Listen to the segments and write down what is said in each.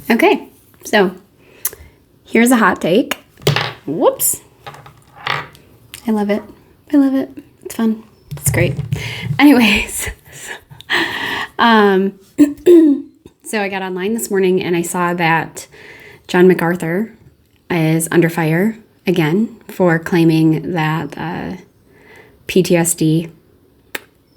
Okay, so here's a hot take. Whoops. I love it. I love it. It's fun. It's great. Anyways, so I got online this morning and I saw that John MacArthur is under fire again for claiming that PTSD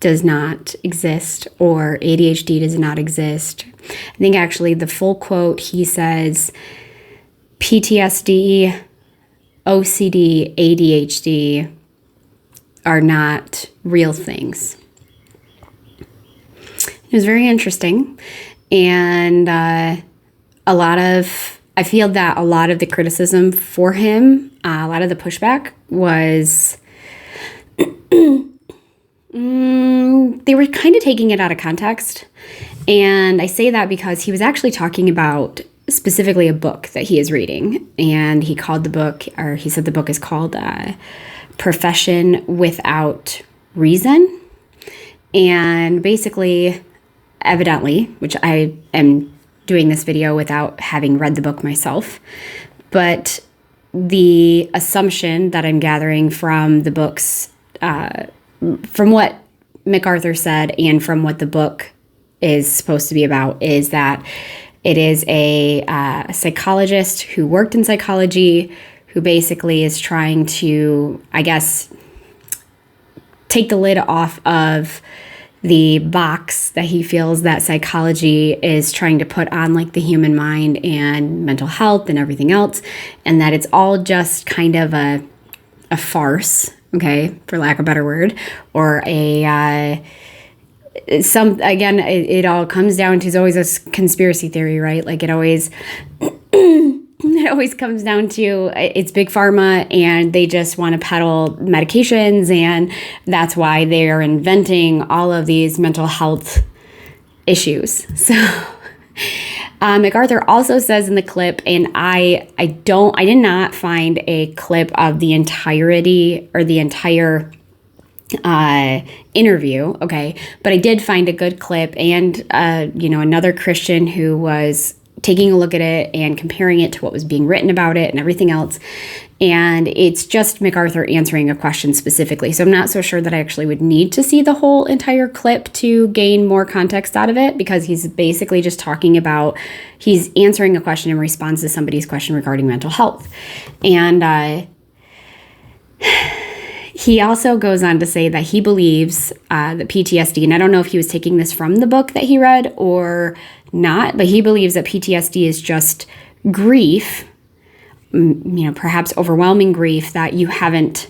does not exist or ADHD does not exist. I think actually the full quote, he says, PTSD, OCD, ADHD are not real things. It was very interesting. And I feel that a lot of the criticism for him, a lot of the pushback was, they were kind of taking it out of context. And I say that because he was actually talking about specifically a book that he is reading. And he called the book, or he said the book is called Profession Without Reason. And basically, evidently, which I am doing this video without having read the book myself, but the assumption that I'm gathering from the books, from what MacArthur said and from what the book is supposed to be about, is that it is a psychologist who worked in psychology who basically is trying to, I guess, take the lid off of the box that he feels that psychology is trying to put on, like the human mind and mental health and everything else, and that it's all just kind of a farce, okay, for lack of a better word, or it all comes down to, it's always a conspiracy theory, right? Like it always comes down to, it's big pharma and they just want to peddle medications, and that's why they are inventing all of these mental health issues. So MacArthur also says in the clip, and I did not find a clip of the entirety or the entire interview, okay, but I did find a good clip and another Christian who was taking a look at it and comparing it to what was being written about it and everything else. And it's just MacArthur answering a question specifically. So I'm not so sure that I actually would need to see the whole entire clip to gain more context out of it, because he's basically just talking about, he's answering a question in response to somebody's question regarding mental health. And he also goes on to say that he believes that PTSD, and I don't know if he was taking this from the book that he read or not, but he believes that PTSD is just grief, perhaps overwhelming grief that you haven't,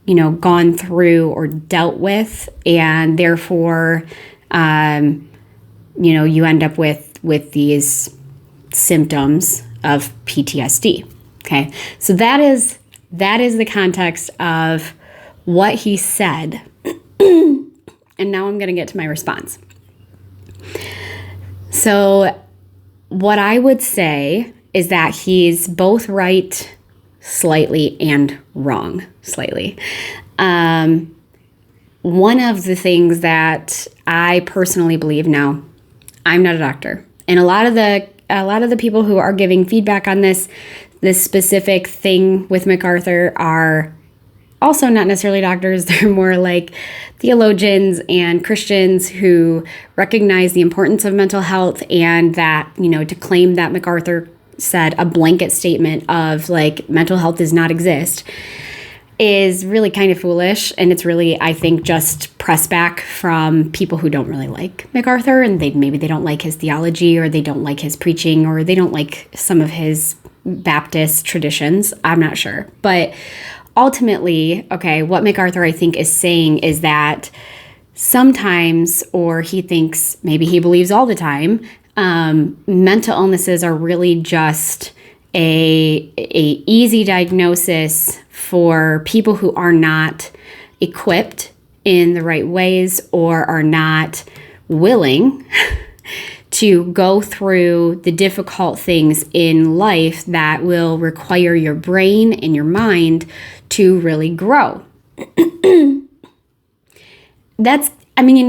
gone through or dealt with, and therefore, you end up with these symptoms of PTSD. Okay, so that is the context of what he said. And now I'm going to get to my response. So what I would say is that he's both right slightly and wrong slightly. One of the things that I personally believe, now, I'm not a doctor, and a lot of the people who are giving feedback on this specific thing with MacArthur are also not necessarily doctors. They're more like theologians and Christians who recognize the importance of mental health, and that, to claim that MacArthur said a blanket statement of like mental health does not exist is really kind of foolish. And it's really, I think, just press back from people who don't really like MacArthur, and maybe they don't like his theology, or they don't like his preaching, or they don't like some of his Baptist traditions. I'm not sure. But ultimately, okay, what MacArthur, I think, is saying is that sometimes, or he thinks, maybe he believes all the time, mental illnesses are really just a easy diagnosis for people who are not equipped in the right ways, or are not willing to go through the difficult things in life that will require your brain and your mind to really grow.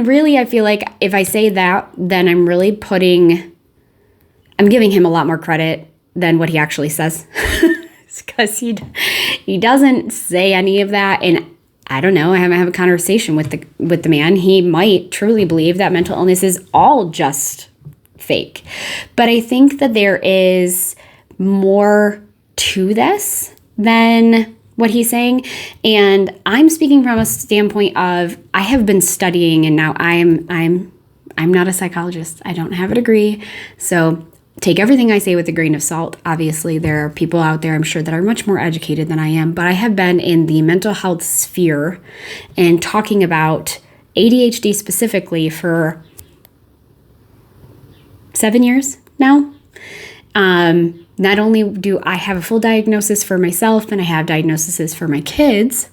Really, I feel like if I say that, then I'm really putting I'm giving him a lot more credit than what he actually says, because he doesn't say any of that. And I don't know, I haven't had a conversation with the man. He might truly believe that mental illness is all just fake. But I think that there is more to this than what he's saying. And I'm speaking from a standpoint of, I have been studying, and now I'm not a psychologist. I don't have a degree. So take everything I say with a grain of salt. Obviously, there are people out there, I'm sure, that are much more educated than I am, but I have been in the mental health sphere and talking about ADHD specifically for 7 years now. Not only do I have a full diagnosis for myself, and I have diagnoses for my kids,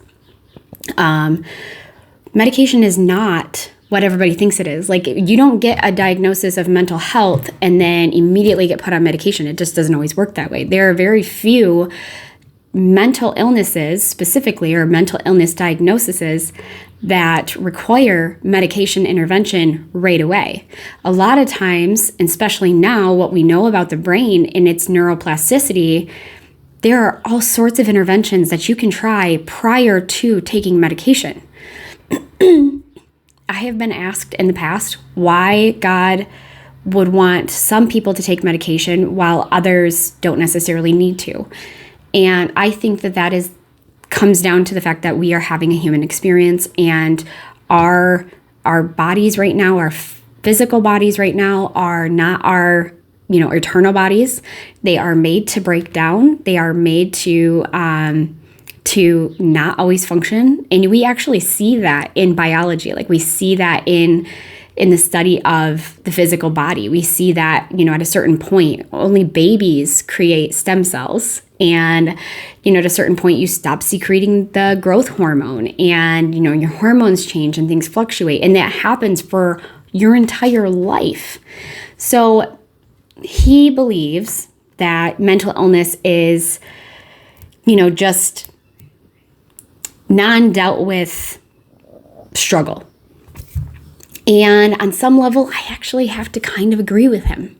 medication is not what everybody thinks it is. Like, you don't get a diagnosis of mental health and then immediately get put on medication. It just doesn't always work that way. There are very few mental illnesses specifically, or mental illness diagnoses, that require medication intervention right away. A lot of times, especially now, what we know about the brain and its neuroplasticity, there are all sorts of interventions that you can try prior to taking medication. I have been asked in the past why God would want some people to take medication while others don't necessarily need to. And I think that comes down to the fact that we are having a human experience, and our bodies right now, our physical bodies right now, are not our eternal bodies. They are made to break down. They are made to not always function. And we actually see that in biology. Like, we see that in the study of the physical body. We see that, at a certain point, only babies create stem cells. And, at a certain point, you stop secreting the growth hormone, and, your hormones change and things fluctuate. And that happens for your entire life. So he believes that mental illness is, just non-dealt with struggle. And on some level, I actually have to kind of agree with him.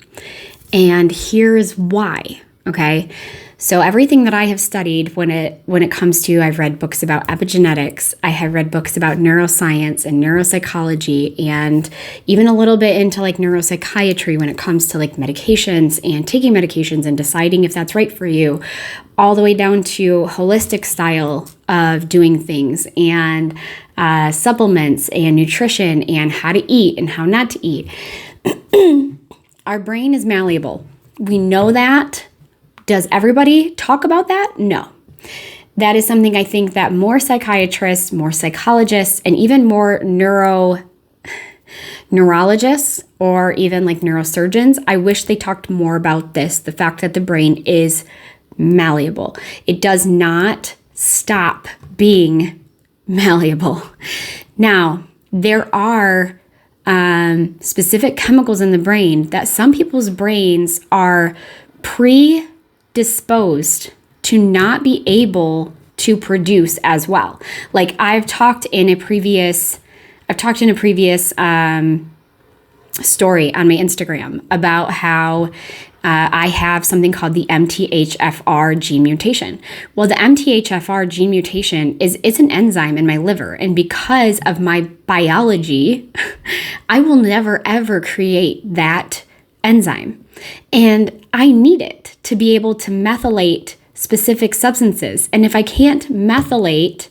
And here's why, okay? So everything that I have studied when it comes to, I've read books about epigenetics, I have read books about neuroscience and neuropsychology, and even a little bit into like neuropsychiatry when it comes to like medications and taking medications and deciding if that's right for you, all the way down to holistic style of doing things, and supplements and nutrition and how to eat and how not to eat. Our brain is malleable. We know that. Does everybody talk about that? No. That is something I think that more psychiatrists, more psychologists, and even more neurologists, or even like neurosurgeons, I wish they talked more about this, the fact that the brain is malleable. It does not stop being malleable. Now, there are specific chemicals in the brain that some people's brains are predisposed to not be able to produce as well. Like, I've talked in a previous story on my Instagram about how I have something called the MTHFR gene mutation. Well, the MTHFR gene mutation it's an enzyme in my liver. And because of my biology, I will never, ever create that enzyme. And I need it to be able to methylate specific substances. And if I can't methylate,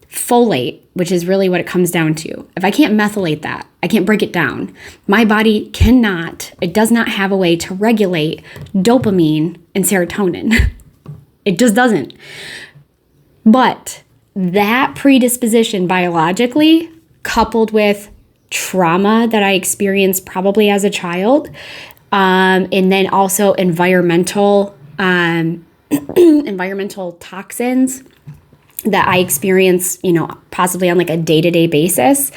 folate, which is really what it comes down to, if I can't methylate that, I can't break it down, my body does not have a way to regulate dopamine and serotonin. It just doesn't. But that predisposition biologically, coupled with trauma that I experienced probably as a child, and then also environmental toxins that I experience, possibly on like a day-to-day basis,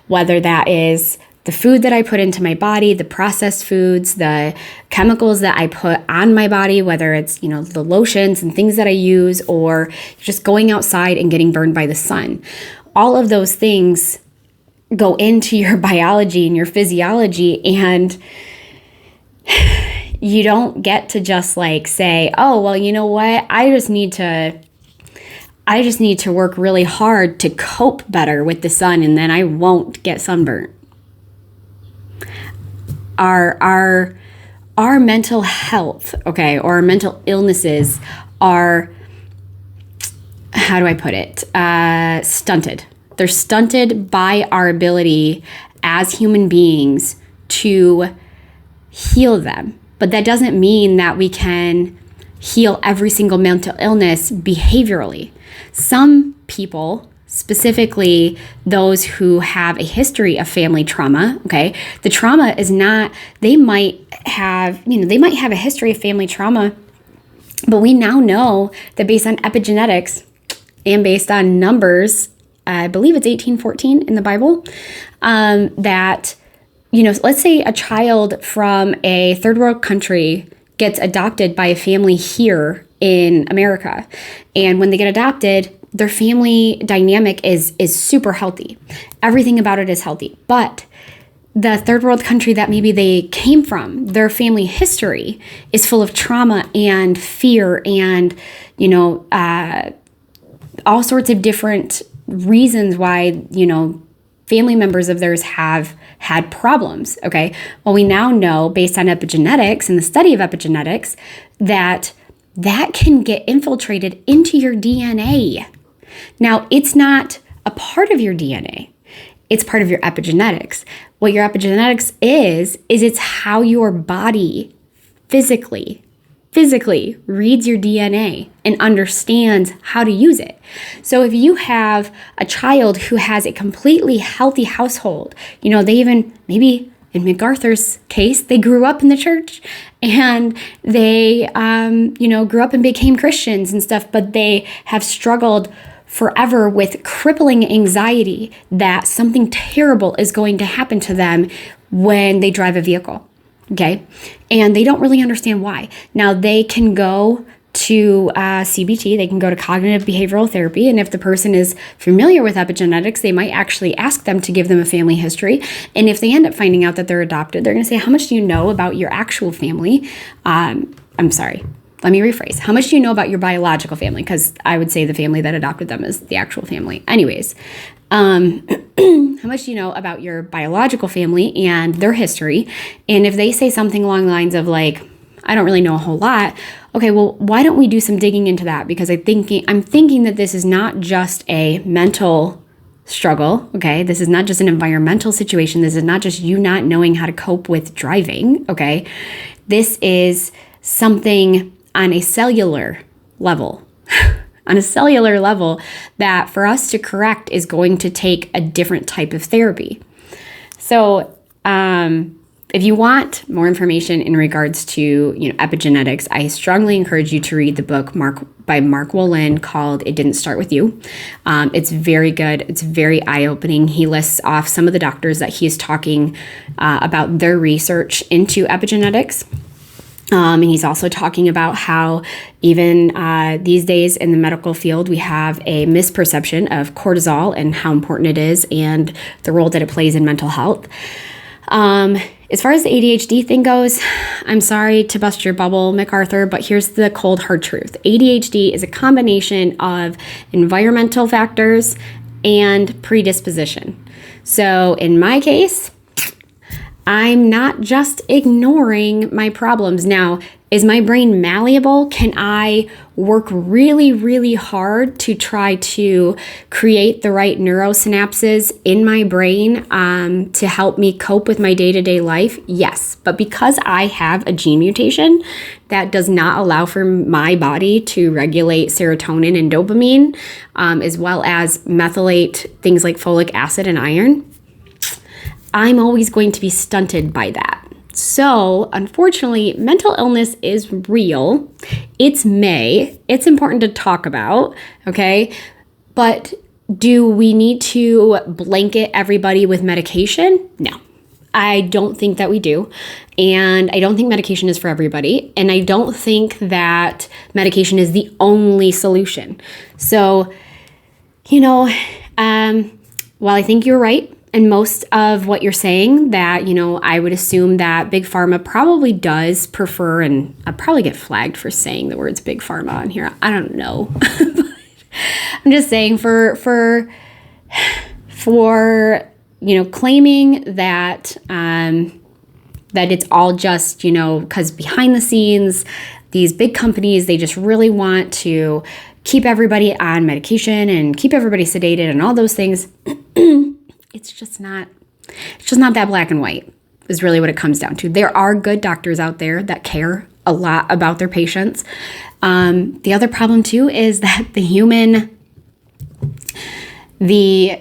whether that is the food that I put into my body, the processed foods, the chemicals that I put on my body, whether it's, the lotions and things that I use, or just going outside and getting burned by the sun. All of those things go into your biology and your physiology, and you don't get to just like say, oh, well, you know what? I just need to work really hard to cope better with the sun, and then I won't get sunburnt. Our mental health, okay, or our mental illnesses are, how do I put it? Stunted. They're stunted by our ability as human beings to heal them. But that doesn't mean that we can heal every single mental illness behaviorally. Some people, specifically those who have a history of family trauma, okay, the trauma is not, they might have a history of family trauma, but we now know that based on epigenetics and based on numbers, I believe it's 1814 in the Bible, that, let's say a child from a third world country gets adopted by a family here in America. And when they get adopted, their family dynamic is super healthy. Everything about it is healthy. But the third world country that maybe they came from, their family history is full of trauma and fear and, all sorts of different reasons why, family members of theirs have had problems, okay? Well, we now know, based on epigenetics and the study of epigenetics, that can get infiltrated into your DNA. Now, it's not a part of your DNA. It's part of your epigenetics. What your epigenetics is it's how your body physically reads your DNA and understands how to use it. So if you have a child who has a completely healthy household, they even, maybe in MacArthur's case, they grew up in the church and they, grew up and became Christians and stuff, but they have struggled forever with crippling anxiety that something terrible is going to happen to them when they drive a vehicle. Okay. And they don't really understand why. Now they can go to CBT, they can go to cognitive behavioral therapy. And if the person is familiar with epigenetics, they might actually ask them to give them a family history. And if they end up finding out that they're adopted, they're going to say, how much do you know about your actual family? I'm sorry. Let me rephrase. How much do you know about your biological family? Because I would say the family that adopted them is the actual family. Anyways, how much do you know about your biological family and their history? And if they say something along the lines of like, I don't really know a whole lot. Okay, well, why don't we do some digging into that? Because I'm thinking that this is not just a mental struggle, okay? This is not just an environmental situation. This is not just you not knowing how to cope with driving, okay? This is something on a cellular level. On a cellular level, that for us to correct is going to take a different type of therapy. So if you want more information in regards to epigenetics, I strongly encourage you to read the book by Mark Wolin called It Didn't Start With You. It's very good. It's very eye-opening. He lists off some of the doctors that he's talking about their research into epigenetics. And he's also talking about how even these days in the medical field, we have a misperception of cortisol and how important it is and the role that it plays in mental health. As far as the ADHD thing goes, I'm sorry to bust your bubble, MacArthur, but here's the cold hard truth. ADHD is a combination of environmental factors and predisposition. So in my case, I'm not just ignoring my problems. Now, is my brain malleable? Can I work really, really hard to try to create the right neurosynapses in my brain to help me cope with my day-to-day life? Yes. But because I have a gene mutation that does not allow for my body to regulate serotonin and dopamine, as well as methylate things like folic acid and iron, I'm always going to be stunted by that. So, unfortunately, mental illness is real. It's important to talk about, okay? But do we need to blanket everybody with medication? No, I don't think that we do. And I don't think medication is for everybody. And I don't think that medication is the only solution. So, while I think you're right, And most of what you're saying that, I would assume that Big Pharma probably does prefer, and I'll probably get flagged for saying the words Big Pharma on here. I don't know. I'm just saying for claiming that, that it's all just, because behind the scenes, these big companies, they just really want to keep everybody on medication and keep everybody sedated and all those things. It's just not that black and white is really what it comes down to. There are good doctors out there that care a lot about their patients. The other problem too is that the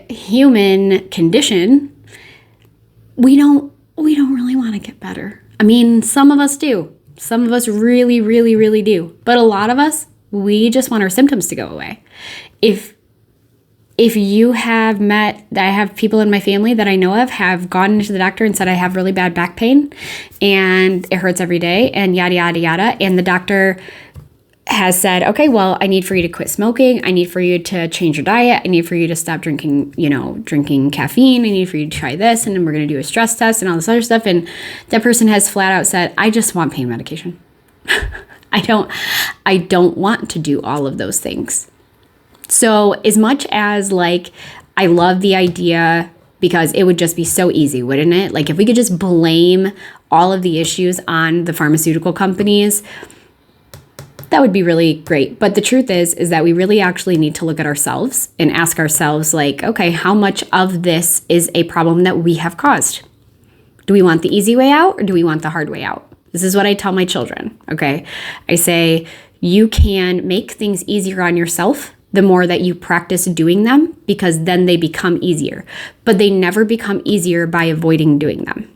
human condition, we don't really want to get better. I mean, some of us do. Some of us really, really, really do. But a lot of us, we just want our symptoms to go away. If you have I have people in my family that I know of have gone into the doctor and said, I have really bad back pain and it hurts every day and yada, yada, yada. And the doctor has said, okay, well, I need for you to quit smoking. I need for you to change your diet. I need for you to stop drinking caffeine. I need for you to try this. And then we're going to do a stress test and all this other stuff. And that person has flat out said, I just want pain medication. I don't want to do all of those things. So as much as I love the idea, because it would just be so easy, wouldn't it? Like if we could just blame all of the issues on the pharmaceutical companies, that would be really great. But the truth is that we really actually need to look at ourselves and ask ourselves okay, how much of this is a problem that we have caused? Do we want the easy way out or do we want the hard way out? This is what I tell my children, okay? I say, you can make things easier on yourself the more that you practice doing them, because then they become easier. But they never become easier by avoiding doing them.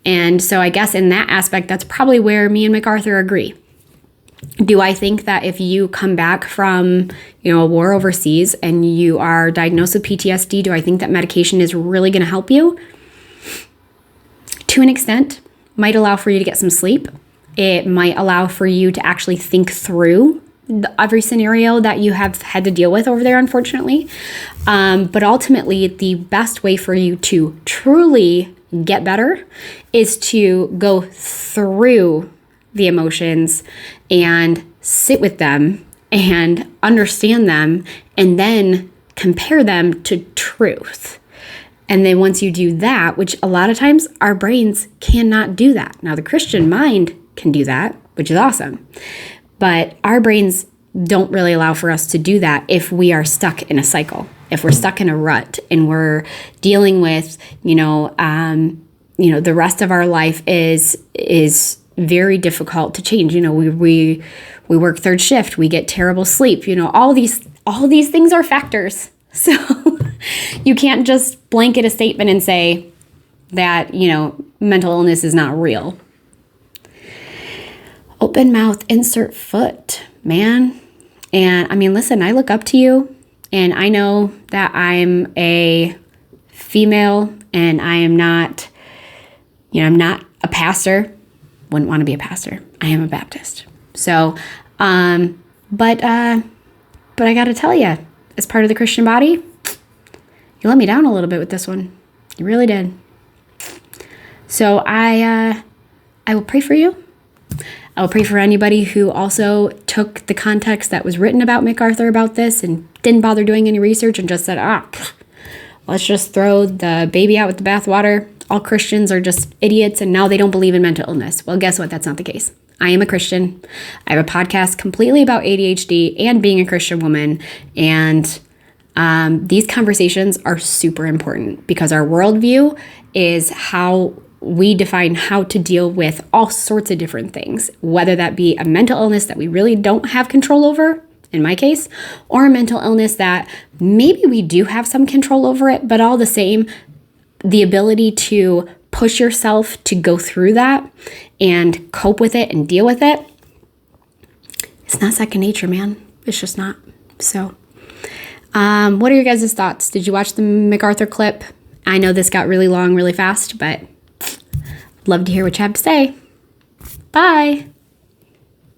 And so I guess in that aspect, that's probably where me and MacArthur agree. Do I think that if you come back from, a war overseas and you are diagnosed with PTSD, do I think that medication is really going to help you? To an extent, might allow for you to get some sleep. It might allow for you to actually think through every scenario that you have had to deal with over there, unfortunately. But ultimately, the best way for you to truly get better is to go through the emotions and sit with them and understand them and then compare them to truth. And then once you do that, which a lot of times our brains cannot do that. Now, the Christian mind can do that, which is awesome. But our brains don't really allow for us to do that if we are stuck in a cycle, if we're stuck in a rut and we're dealing with, the rest of our life is very difficult to change. We work third shift, we get terrible sleep, all these things are factors. So you can't just blanket a statement and say that, mental illness is not real. Open mouth, insert foot, man. And I mean, listen, I look up to you and I know that I'm a female and I am not, I'm not a pastor. Wouldn't want to be a pastor. I am a Baptist. So, but I got to tell you, as part of the Christian body, you let me down a little bit with this one. You really did. So I will pray for you. I will pray for anybody who also took the context that was written about MacArthur about this and didn't bother doing any research and just said, let's just throw the baby out with the bathwater. All Christians are just idiots and now they don't believe in mental illness. Well, guess what? That's not the case. I am a Christian. I have a podcast completely about ADHD and being a Christian woman. And these conversations are super important because our worldview is how we define how to deal with all sorts of different things, whether that be a mental illness that we really don't have control over, in my case, or a mental illness that maybe we do have some control over it, but all the same, the ability to push yourself to go through that and cope with it and deal with it, it's not second nature, man. It's just not. So, what are your guys' thoughts? Did you watch the MacArthur clip? I know this got really long, really fast, but love to hear what you have to say. Bye.